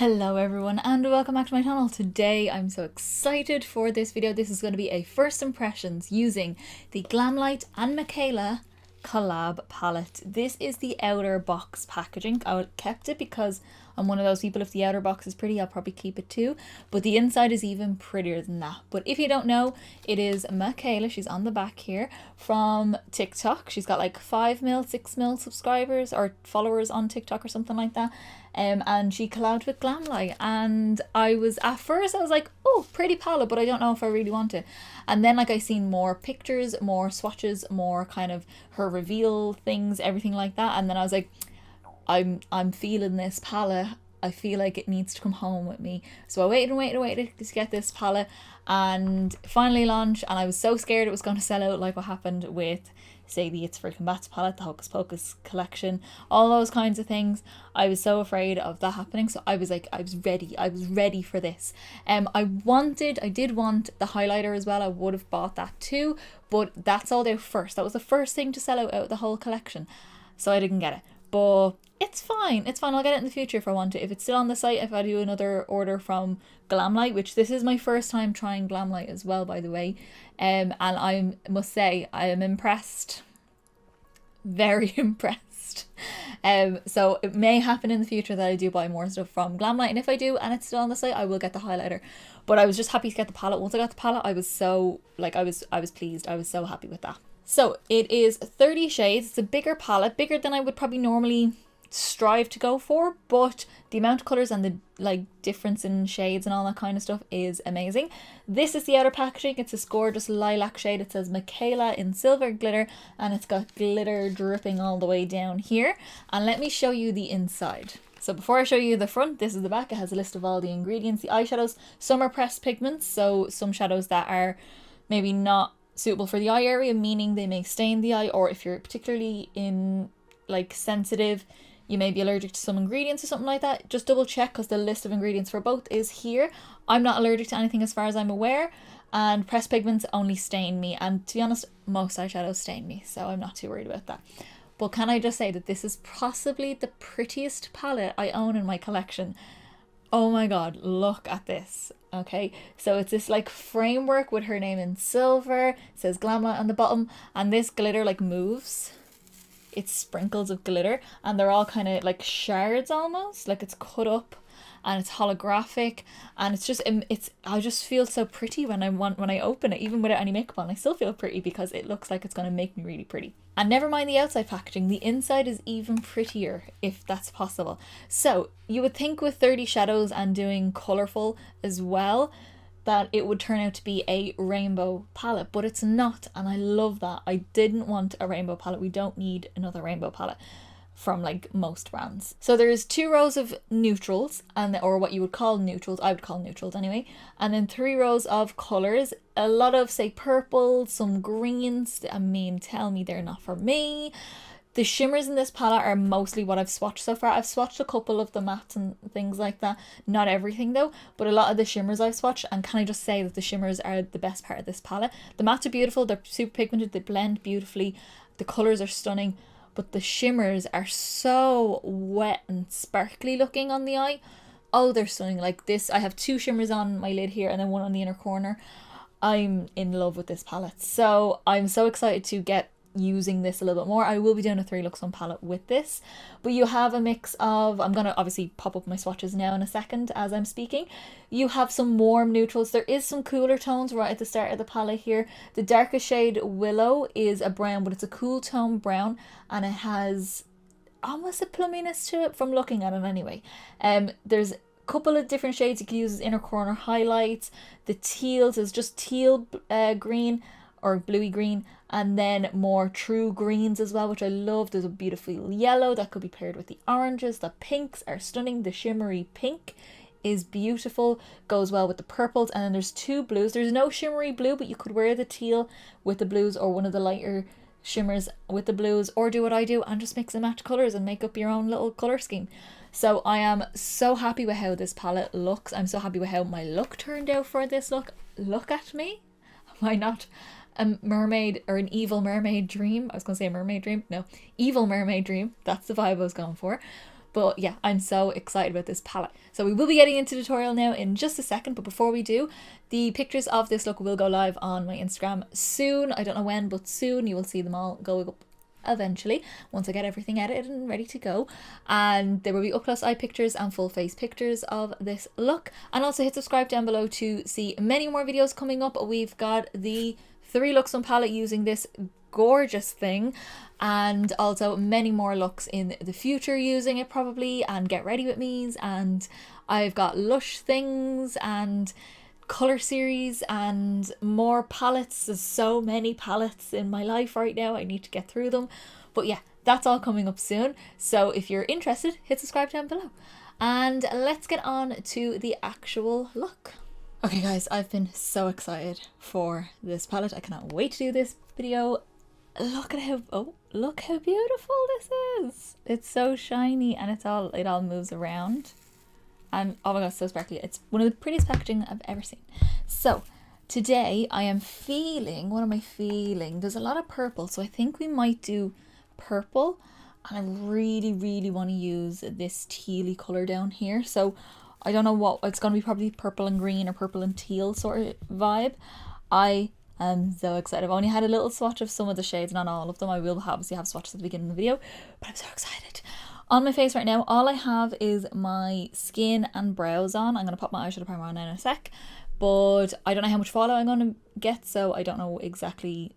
Hello everyone and welcome back to my channel. Today I'm so excited for this video. This is going to be a first impressions using the Glamlite and Mikayla Collab palette. This is the outer box packaging. I kept it because I'm one of those people, if the outer box is pretty I'll probably keep it too, but the inside is even prettier than that. But if you don't know, it is Mikayla. She's on the back here from TikTok. She's got like 5 mil 6 mil subscribers or followers on TikTok or something like that. And she collabed with Glamlite, and I was like, oh, pretty palette, but I don't know if I really want it. And then like I seen more pictures, more swatches, more kind of her reveal things, everything like that, and then I was like, I'm feeling this palette. I feel like it needs to come home with me. So I waited to get this palette, and finally launched, and I was so scared it was going to sell out like what happened with, say, the It's Freaking Bats palette, the Hocus Pocus collection, all those kinds of things. I was so afraid of that happening, so I was like, I was ready for this. I did want the highlighter as well. I would have bought that too, but that sold out first. That was the first thing to sell out of the whole collection, so I didn't get it. But it's fine. I'll get it in the future if I want it. If it's still on the site, if I do another order from Glamlite, which this is my first time trying Glamlite as well, by the way. And I must say, I am impressed. Very impressed. So it may happen in the future that I do buy more stuff from Glamlite, and if I do and it's still on the site, I will get the highlighter. But I was just happy to get the palette. Once I got the palette, I was so, like, I was pleased. I was so happy with that. So it is 30 shades. It's a bigger palette, bigger than I would probably normally strive to go for, but the amount of colors and the like difference in shades and all that kind of stuff is amazing. This is the outer packaging. It's this gorgeous lilac shade. It says Mikayla in silver glitter, and it's got glitter dripping all the way down here. And let me show you the inside. So before I show you the front, this is the back. It has a list of all the ingredients, the eyeshadows. Some are pressed pigments, so some shadows that are maybe not suitable for the eye area, meaning they may stain the eye, or if you're particularly in like sensitive, you may be allergic to some ingredients or something like that. Just double check, because the list of ingredients for both is here. I'm not allergic to anything as far as I'm aware, and pressed pigments only stain me, and to be honest, most eyeshadows stain me, so I'm not too worried about that. But can I just say that this is possibly the prettiest palette I own in my collection. Oh my god, look at this. Okay, so it's this like framework with her name in silver. It says Glamlite on the bottom, and this glitter like moves. It's sprinkles of glitter, and they're all kind of like shards almost, like it's cut up, and it's holographic, and it's just I just feel so pretty when I open it, even without any makeup on. I still feel pretty because it looks like it's going to make me really pretty. And never mind the outside packaging, the inside is even prettier, if that's possible. So you would think with 30 shadows and doing colorful as well that it would turn out to be a rainbow palette, but it's not, and I love that. I didn't want a rainbow palette. We don't need another rainbow palette from like most brands. So there's 2 rows of neutrals, or what you would call neutrals, I would call neutrals anyway, and then 3 rows of colors. A lot of, say, purple, some greens. I mean, tell me they're not for me. The shimmers in this palette are mostly what I've swatched so far. I've swatched a couple of the mattes and things like that. Not everything though, but a lot of the shimmers I've swatched, and can I just say that the shimmers are the best part of this palette. The mattes are beautiful, they're super pigmented, they blend beautifully, the colours are stunning, but the shimmers are so wet and sparkly looking on the eye. Oh, they're stunning. Like this, I have 2 shimmers on my lid here and then one on the inner corner. I'm in love with this palette, so I'm so excited to get using this a little bit more. I will be doing a 3 looks on palette with this, but you have a mix of, I'm gonna obviously pop up my swatches now in a second as I'm speaking. You have some warm neutrals. There is some cooler tones right at the start of the palette here. The darkest shade Willow is a brown, but it's a cool tone brown, and it has almost a plumminess to it from looking at it anyway. There's couple of different shades you can use as inner corner highlights. The teals is just teal green or bluey green, and then more true greens as well, which I love. There's a beautiful yellow that could be paired with the oranges. The pinks are stunning. The shimmery pink is beautiful, goes well with the purples, and then there's 2 blues. There's no shimmery blue, but you could wear the teal with the blues, or one of the lighter shimmers with the blues, or do what I do and just mix and match colors and make up your own little color scheme. So I am so happy with how this palette looks. I'm so happy with how my look turned out for this look. Look at me. Am I not a mermaid or an evil mermaid dream? I was going to say a mermaid dream. No, evil mermaid dream. That's the vibe I was going for. But yeah, I'm so excited about this palette. So we will be getting into the tutorial now in just a second, but before we do, the pictures of this look will go live on my Instagram soon. I don't know when, but soon. You will see them all going up eventually once I get everything edited and ready to go, and there will be up close eye pictures and full face pictures of this look. And also hit subscribe down below to see many more videos coming up. We've got the 3 looks on palette using this gorgeous thing, and also many more looks in the future using it probably, and get ready with me's, and I've got Lush things and color series and more palettes. There's so many palettes in my life right now, I need to get through them. But yeah, that's all coming up soon, so if you're interested, hit subscribe down below, and let's get on to the actual look. Okay guys, I've been so excited for this palette. I cannot wait to do this video. Look at how, oh, look how beautiful this is. It's so shiny, and it all moves around. And oh my god, so sparkly. It's one of the prettiest packaging I've ever seen. So today I am feeling, what am I feeling? There's a lot of purple, so I think we might do purple. And I really want to use this tealy color down here. So I don't know what, it's going to be probably purple and green or purple and teal sort of vibe. I am so excited. I've only had a little swatch of some of the shades, not all of them. I will obviously have swatches at the beginning of the video, but I'm so excited. On my face right now, all I have is my skin and brows on. I'm going to pop my eyeshadow primer on in a sec, but I don't know how much fallout I'm going to get, so I don't know exactly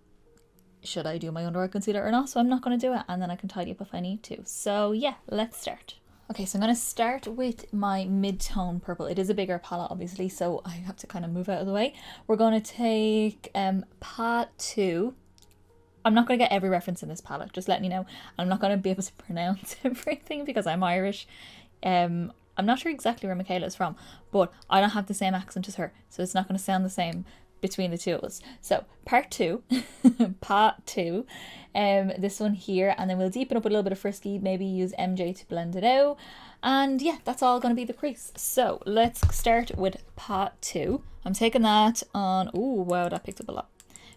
should I do my under eye concealer or not, so I'm not going to do it, and then I can tidy up if I need to. So yeah, let's start. Okay, so I'm going to start with my mid-tone purple. It is a bigger palette, obviously, so I have to kind of move out of the way. We're going to take Paht 2. I'm not going to get every reference in this palette, just letting you know. I'm not going to be able to pronounce everything because I'm Irish. I'm not sure exactly where Mikayla is from, but I don't have the same accent as her, so it's not going to sound the same between the two of us. So Part 2, Paht 2, this one here, and then we'll deepen up with a little bit of Frisky, maybe use MJ to blend it out, and yeah, that's all going to be the crease. So let's start with Paht 2. I'm taking that on, ooh wow, that picked up a lot.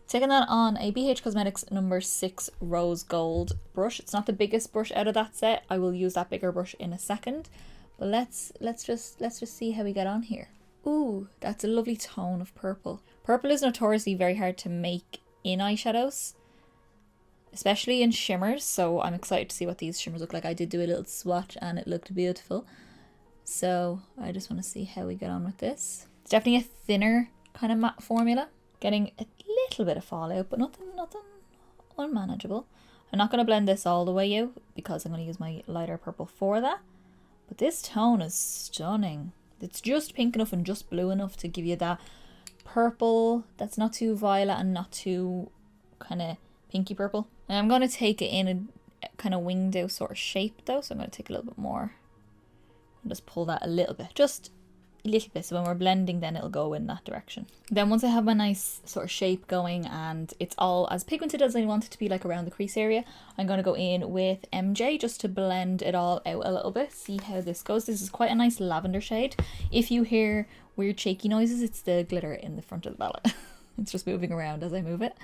Taking that on a BH Cosmetics number 6 rose gold brush. It's not the biggest brush out of that set. I will use that bigger brush in a second, but let's just see how we get on here. Ooh, that's a lovely tone of purple. Purple is notoriously very hard to make in eyeshadows, especially in shimmers, so I'm excited to see what these shimmers look like. I did do a little swatch and it looked beautiful, so I just want to see how we get on with this. It's definitely a thinner kind of matte formula, getting a little bit of fallout, but nothing unmanageable. I'm not going to blend this all the way out because I'm going to use my lighter purple for that, but this tone is stunning. It's just pink enough and just blue enough to give you that purple that's not too violet and not too kind of pinky purple. And I'm going to take it in a kind of winged out sort of shape though, so I'm going to take a little bit more and just pull that a little bit, just a little bit, so when we're blending then it'll go in that direction. Then once I have my nice sort of shape going and it's all as pigmented as I want it to be, like around the crease area, I'm going to go in with MJ just to blend it all out a little bit, see how this goes. This is quite a nice lavender shade. If you hear weird shaky noises, it's the glitter in the front of the palette. It's just moving around as I move it.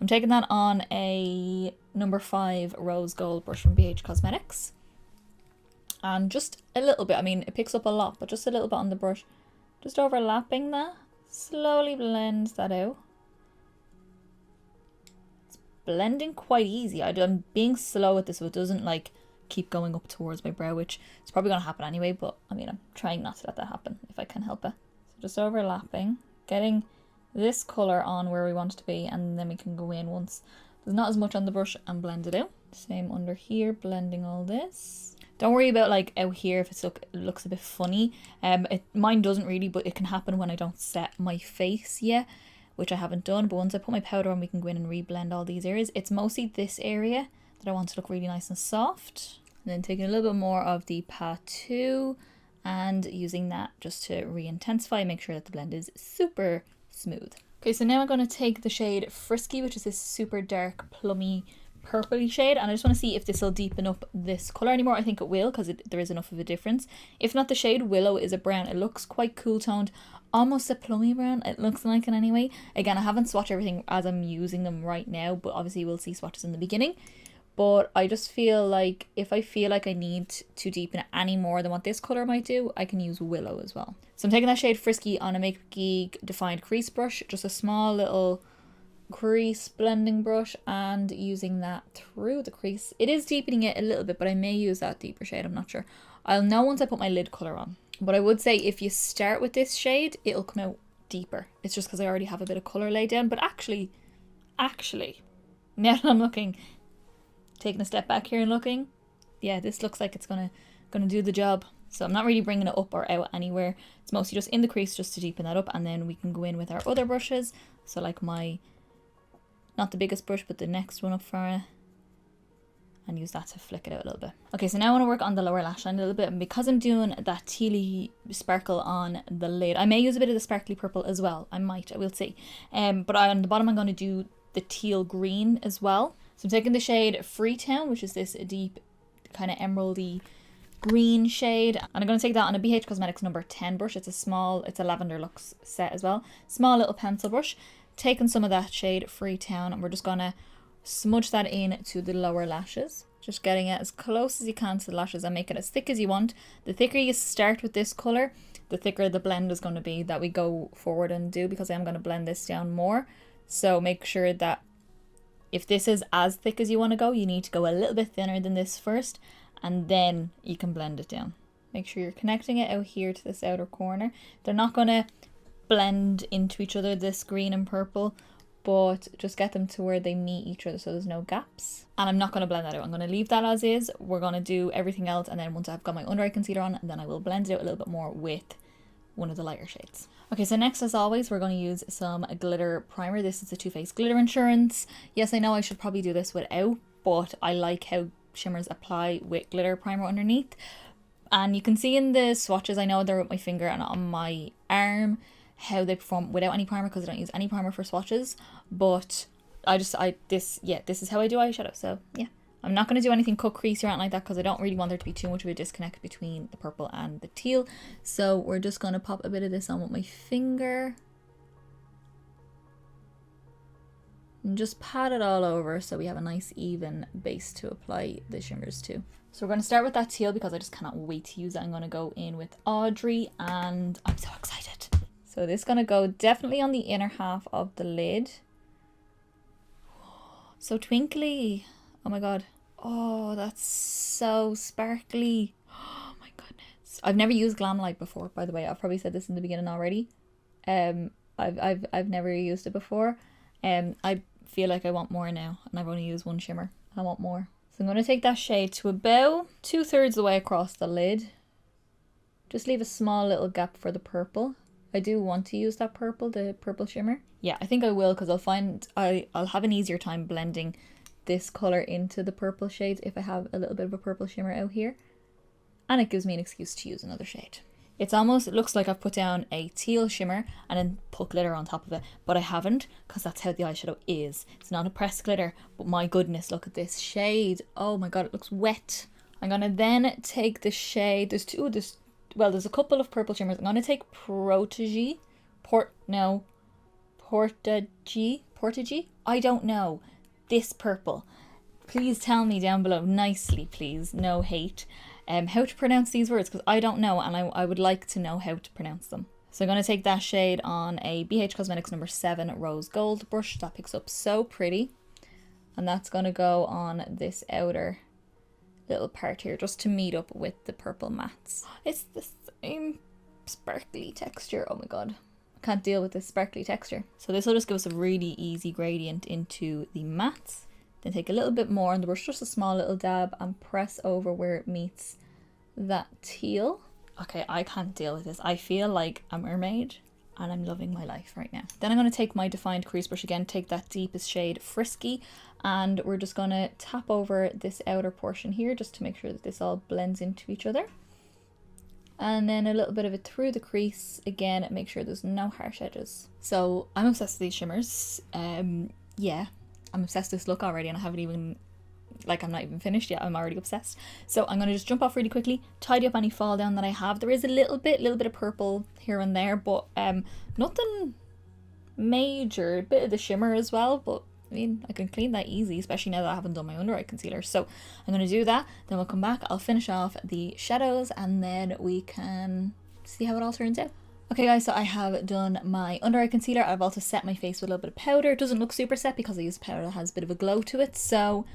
I'm taking that on a number 5 rose gold brush from BH Cosmetics. And just a little bit, I mean it picks up a lot, but just a little bit on the brush, just overlapping that, slowly blend that out. It's blending quite easy. I'm being slow at this so it doesn't like keep going up towards my brow, which is probably going to happen anyway, but I mean I'm trying not to let that happen if I can help it. So just overlapping, getting this colour on where we want it to be, and then we can go in once there's not as much on the brush and blend it out. Same under here, blending all this. Don't worry about like out here if it looks a bit funny. Mine doesn't really, but it can happen when I don't set my face yet, which I haven't done. But once I put my powder on, we can go in and reblend all these areas. It's mostly this area that I want to look really nice and soft. And then taking a little bit more of the Paht 2 and using that just to re-intensify, make sure that the blend is super smooth. Okay, so now I'm going to take the shade Frisky, which is this super dark plummy purpley shade, and I just want to see if this will deepen up this colour anymore. I think it will, because there is enough of a difference. If not, the shade Willow is a brown. It looks quite cool toned, almost a plummy brown, it looks like it anyway. Again, I haven't swatched everything as I'm using them right now, but obviously we'll see swatches in the beginning. But I just feel like if I feel like I need to deepen it any more than what this colour might do, I can use Willow as well. So I'm taking that shade Frisky on a Make Geek Defined Crease brush, just a small little crease blending brush, and using that through the crease. It is deepening it a little bit, but I may use that deeper shade, I'm not sure. I'll know once I put my lid colour on. But I would say if you start with this shade, it'll come out deeper. It's just because I already have a bit of colour laid down. But actually, now that I'm looking, taking a step back here and looking, yeah, this looks like it's gonna do the job. So I'm not really bringing it up or out anywhere. It's mostly just in the crease just to deepen that up, and then we can go in with our other brushes. So like my, not the biggest brush, but the next one up for it, and use that to flick it out a little bit. Okay, so now I want to work on the lower lash line a little bit, and because I'm doing that tealy sparkle on the lid, I may use a bit of the sparkly purple as well. I will see. But on the bottom I'm going to do the teal green as well. So I'm taking the shade Freetown, which is this deep kind of emeraldy green shade, and I'm going to take that on a BH Cosmetics number 10 brush. It's a Lavender Luxe set as well. Small little pencil brush. Taking some of that shade Freetown, and we're just going to smudge that in to the lower lashes. Just getting it as close as you can to the lashes and make it as thick as you want. The thicker you start with this colour, the thicker the blend is going to be that we go forward and do, because I'm going to blend this down more. So make sure that if this is as thick as you want to go, you need to go a little bit thinner than this first, and then you can blend it down. Make sure you're connecting it out here to this outer corner. They're not going to blend into each other, this green and purple, but just get them to where they meet each other so there's no gaps. And I'm not going to blend that out. I'm going to leave that as is. We're going to do everything else, and then once I've got my under eye concealer on, then I will blend it out a little bit more with one of the lighter shades. Okay, so next, as always, we're going to use some glitter primer. This is the Too Faced Glitter Insurance. Yes, I know I should probably do this without, but I like how shimmers apply with glitter primer underneath. And you can see in the swatches, I know they're with my finger and on my arm, how they perform without any primer, because I don't use any primer for swatches. But this is how I do eyeshadow. So yeah, I'm not going to do anything cut crease or anything like that, because I don't really want there to be too much of a disconnect between the purple and the teal. So we're just going to pop a bit of this on with my finger and just pat it all over so we have a nice even base to apply the shimmers to. So we're going to start with that teal because I just cannot wait to use it. I'm going to go in with Audrey, and I'm so excited. So this is going to go definitely on the inner half of the lid. So twinkly. Oh my god. Oh, that's so sparkly. Oh my goodness. I've never used Glamlite before, by the way. I've probably said this in the beginning already. I've never used it before. I feel like I want more now, and I've only used one shimmer. I want more. So I'm going to take that shade to about 2/3 the way across the lid. Just leave a small little gap for the purple. I do want to use that purple, the purple shimmer. Yeah, I think I will, because I'll find I'll have an easier time blending this colour into the purple shades if I have a little bit of a purple shimmer out here. And it gives me an excuse to use another shade. It looks like I've put down a teal shimmer and then put glitter on top of it, but I haven't, because that's how the eyeshadow is. It's not a pressed glitter, but my goodness, look at this shade. Oh my god, it looks wet. I'm going to then take the shade, there's a couple of purple shimmers. I'm going to take Portagee. Portagee? I don't know. This purple. Please tell me down below nicely, please. No hate. How to pronounce these words, because I don't know, and I would like to know how to pronounce them. So I'm going to take that shade on a BH Cosmetics number 7 Rose Gold brush. That picks up so pretty. And that's going to go on this outer little part here, just to meet up with the purple mattes. It's the same sparkly texture. Oh my god, I can't deal with this sparkly texture. So this will just give us a really easy gradient into the mattes. Then take a little bit more on the brush, just a small little dab, and press over where it meets that teal. Okay, I can't deal with this. I feel like a mermaid, and I'm loving my life right now. Then I'm going to take my defined crease brush again, take that deepest shade Frisky, and we're just going to tap over this outer portion here just to make sure that this all blends into each other. And then a little bit of it through the crease again, and make sure there's no harsh edges. So I'm obsessed with these shimmers. Yeah, I'm obsessed with this look already, and I haven't even, I'm not even finished yet. I'm already obsessed. So I'm going to just jump off really quickly, tidy up any fall down that I have. There is a little bit of purple here and there, but nothing major. A bit of the shimmer as well, but I mean, I can clean that easy, especially now that I haven't done my under eye concealer. So I'm going to do that, then we'll come back, I'll finish off the shadows, and then we can see how it all turns out. Okay guys, so I have done my under eye concealer. I've also set my face with a little bit of powder. It doesn't look super set because I use powder that has a bit of a glow to it. So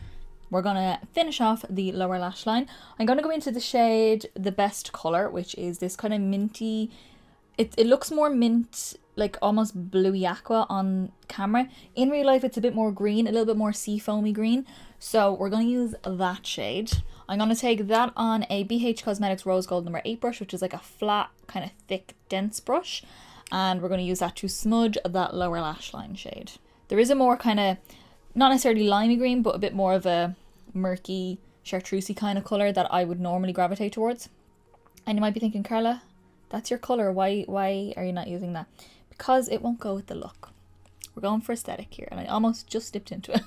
we're going to finish off the lower lash line. I'm going to go into the shade The Best Colour, which is this kind of minty, it looks more mint, like almost bluey aqua on camera. In real life it's a bit more green, a little bit more sea foamy green. So we're going to use that shade. I'm going to take that on a BH Cosmetics Rose Gold number 8 brush, which is like a flat, kind of thick, dense brush. And we're going to use that to smudge that lower lash line shade. There is a more kind of, not necessarily limey green, but a bit more of a murky, chartreusey kind of colour that I would normally gravitate towards. And you might be thinking, Carla, that's your colour. Why are you not using that? Because it won't go with the look. We're going for aesthetic here. And I almost just dipped into it.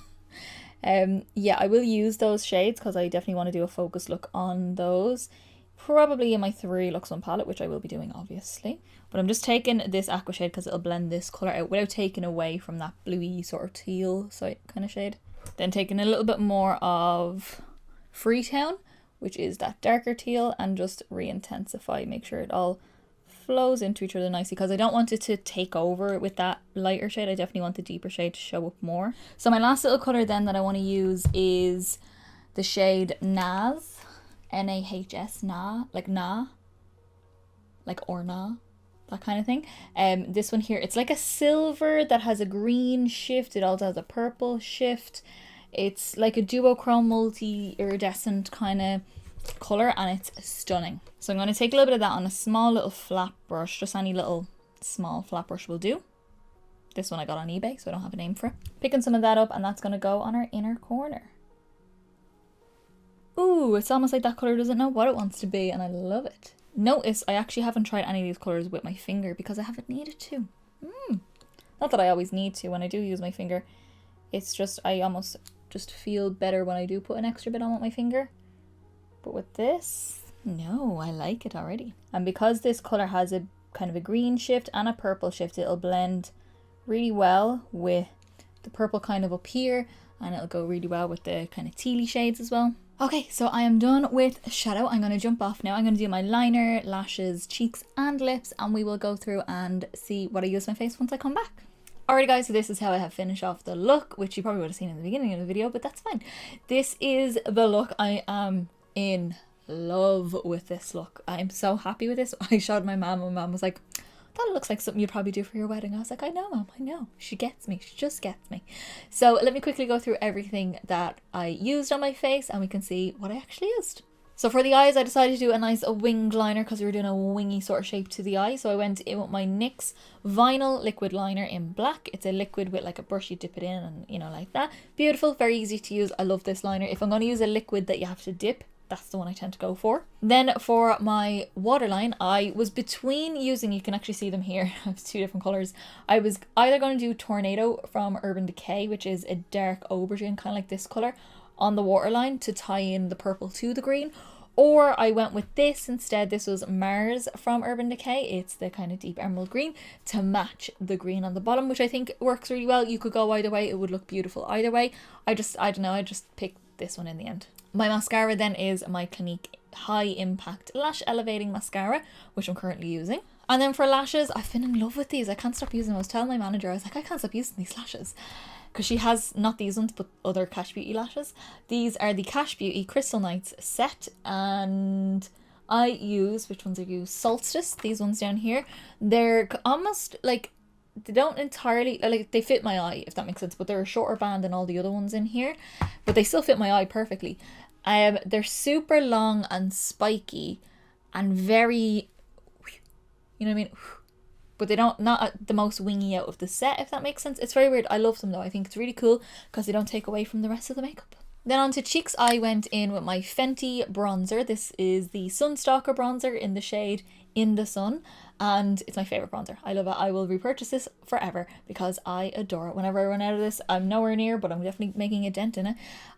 Yeah, I will use those shades because I definitely want to do a focus look on those, probably in my 3 Lux On palette, which I will be doing obviously. But I'm just taking this aqua shade because it'll blend this colour out without taking away from that bluey sort of teal kind of shade. Then taking a little bit more of Freetown, which is that darker teal, and just re-intensify, make sure it all flows into each other nicely, because I don't want it to take over with that lighter shade. I definitely want the deeper shade to show up more. So my last little colour then that I want to use is the shade Nahs, N-A-H-S, Nah, like nah, like or nah, that kind of thing. This one here, it's like a silver that has a green shift. It also has a purple shift. It's like a duochrome multi-iridescent kind of colour, and it's stunning. So I'm going to take a little bit of that on a small little flat brush. Just any little small flat brush will do. This one I got on eBay, so I don't have a name for it. Picking some of that up, and that's going to go on our inner corner. Ooh, it's almost like that colour doesn't know what it wants to be, and I love it. Notice I actually haven't tried any of these colours with my finger because I haven't needed to. Not that I always need to when I do use my finger. It's just I almost just feel better when I do put an extra bit on with my finger. But with this, no, I like it already. And because this colour has a kind of a green shift and a purple shift, it'll blend really well with the purple kind of up here, and it'll go really well with the kind of tealy shades as well. Okay, so I am done with shadow. I'm going to jump off now. I'm going to do my liner, lashes, cheeks and lips, and we will go through and see what I use on my face once I come back. Alright guys, so this is how I have finished off the look, which you probably would have seen in the beginning of the video, but that's fine. This is the look. I am in love with this look. I'm so happy with this. I showed my mom, and my mom was like, that looks like something you'd probably do for your wedding. I was like, I know, Mom, I know. She gets me. She just gets me. So let me quickly go through everything that I used on my face, and we can see what I actually used. So for the eyes, I decided to do a nice winged liner because we were doing a wingy sort of shape to the eye. So I went in with my NYX Vinyl Liquid Liner in black. It's a liquid with like a brush, you dip it in and, you know, like that. Beautiful, very easy to use. I love this liner. If I'm going to use a liquid that you have to dip, that's the one I tend to go for. Then for my waterline, I was between using, you can actually see them here, I have 2 different colours. I was either going to do Tornado from Urban Decay, which is a dark aubergine, kind of like this colour, on the waterline to tie in the purple to the green. Or I went with this instead. This was Mars from Urban Decay. It's the kind of deep emerald green to match the green on the bottom, which I think works really well. You could go either way. It would look beautiful either way. I don't know, I just picked this one in the end. My mascara then is my Clinique High Impact Lash Elevating Mascara, which I'm currently using. And then for lashes, I've been in love with these. I can't stop using them. I was telling my manager, I was like, I can't stop using these lashes. Because she has not these ones, but other Kash Beauty lashes. These are the Kash Beauty Crystal Nights set. And I use, which ones I use? Solstice, these ones down here. They're almost like, they don't entirely, like they fit my eye, if that makes sense. But they're a shorter band than all the other ones in here. But they still fit my eye perfectly. They're super long and spiky and very, you know what I mean? But they don't, not the most wingy out of the set, if that makes sense. It's very weird. I love them though. I think it's really cool because they don't take away from the rest of the makeup. Then on to cheeks, I went in with my Fenty bronzer. This is the Stalkr bronzer in the shade In the Sun. And it's my favourite bronzer. I love it. I will repurchase this forever because I adore it. Whenever I run out of this, I'm nowhere near, but I'm definitely making a dent in it.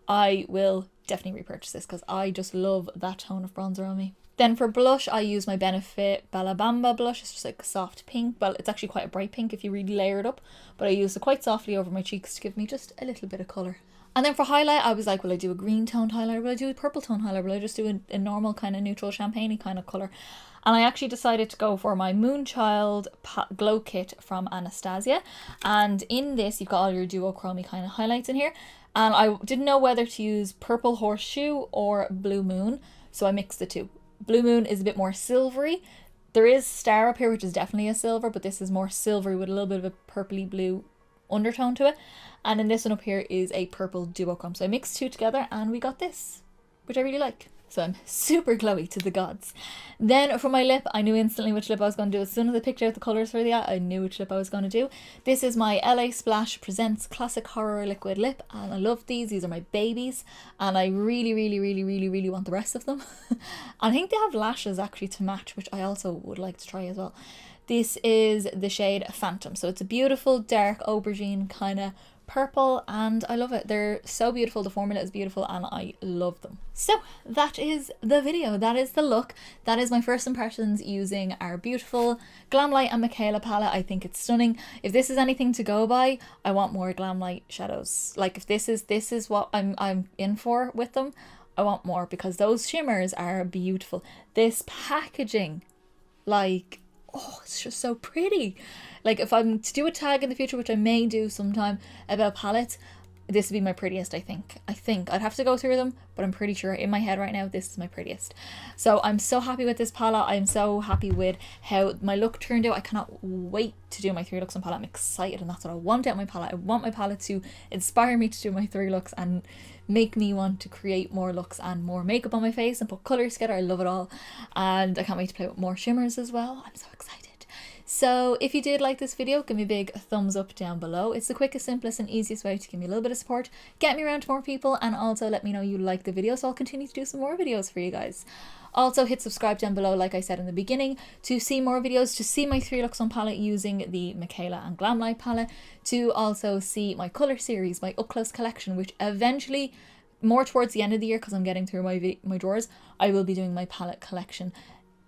I will definitely repurchase this because I just love that tone of bronzer on me. Then for blush, I use my Benefit Bamba blush. It's just like a soft pink. Well, it's actually quite a bright pink if you really layer it up. But I use it quite softly over my cheeks to give me just a little bit of colour. And then for highlight, I was like, will I do a green toned highlighter? Will I do a purple toned highlighter? Will I just do a normal kind of neutral champagne-y kind of colour? And I actually decided to go for my Moonchild Glowkit from Anastasia. And in this, you've got all your duochrome kind of highlights in here. And I didn't know whether to use purple Horseshoe or blue moon, so I mixed the two. Blue moon is a bit more silvery. There is Star up here, which is definitely a silver, but this is more silvery with a little bit of a purpley blue undertone to it. And then this one up here is a purple duochrome. So I mixed two together and we got this, which I really like. So I'm super glowy to the gods. Then for my lip, I knew instantly which lip I was going to do. As soon as I picked out the colours for the eye, I knew which lip I was going to do. This is my LaSplash Presents Classic Horror Liquid Lip. And I love these. These are my babies. And I really want the rest of them. I think they have lashes actually to match, which I also would like to try as well. This is the shade Phantom. So it's a beautiful dark aubergine kind of purple and I love it. They're so beautiful. The formula is beautiful and I love them. So that is the video. That is the look. That is my first impressions using our beautiful Glamlite and Mikayla palette. I think it's stunning. If this is anything to go by, I want more Glamlite shadows. Like if this is what I'm in for with them, I want more because those shimmers are beautiful. This packaging, like, oh, it's just so pretty. Like if I'm to do a tag in the future, which I may do sometime about palettes, this would be my prettiest, I think. I'd have to go through them, but I'm pretty sure in my head right now, this is my prettiest. So I'm so happy with this palette. I'm so happy with how my look turned out. I cannot wait to do my 3 looks on palette. I'm excited and that's what I want out of my palette. I want my palette to inspire me to do my 3 looks and make me want to create more looks and more makeup on my face and put colours together. I love it all. And I can't wait to play with more shimmers as well. I'm so excited. So if you did like this video, give me a big thumbs up down below. It's the quickest, simplest and easiest way to give me a little bit of support, get me around to more people, and also let me know you like the video so I'll continue to do some more videos for you guys. Also hit subscribe down below like I said in the beginning to see more videos, to see my 3 looks on palette using the Mikayla and Glamlite palette, to also see my colour series, my up close collection, which eventually, more towards the end of the year because I'm getting through my drawers, I will be doing my palette collection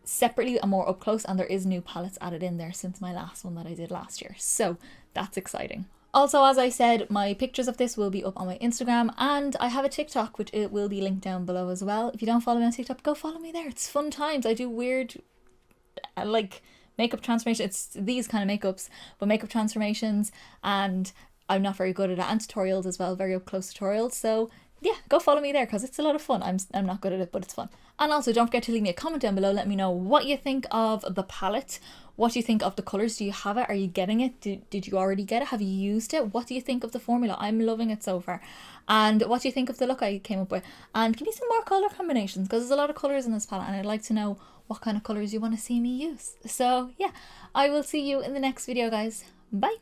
separately and more up close, and there is new palettes added in there since my last one that I did last year, so that's exciting. Also, as I said, my pictures of this will be up on my Instagram, and I have a TikTok which it will be linked down below as well. If you don't follow me on TikTok, go follow me there. It's fun times. I do weird like makeup transformation. It's these kind of makeups, but makeup transformations, and I'm not very good at it, and tutorials as well, very up close tutorials. So yeah, go follow me there because it's a lot of fun. I'm not good at it, but it's fun. And also don't forget to leave me a comment down below. Let me know what you think of the palette. What do you think of the colours? Do you have it? Are you getting it? Did you already get it? Have you used it? What do you think of the formula? I'm loving it so far. And what do you think of the look I came up with? And give me some more colour combinations because there's a lot of colours in this palette and I'd like to know what kind of colours you want to see me use. So yeah, I will see you in the next video, guys. Bye!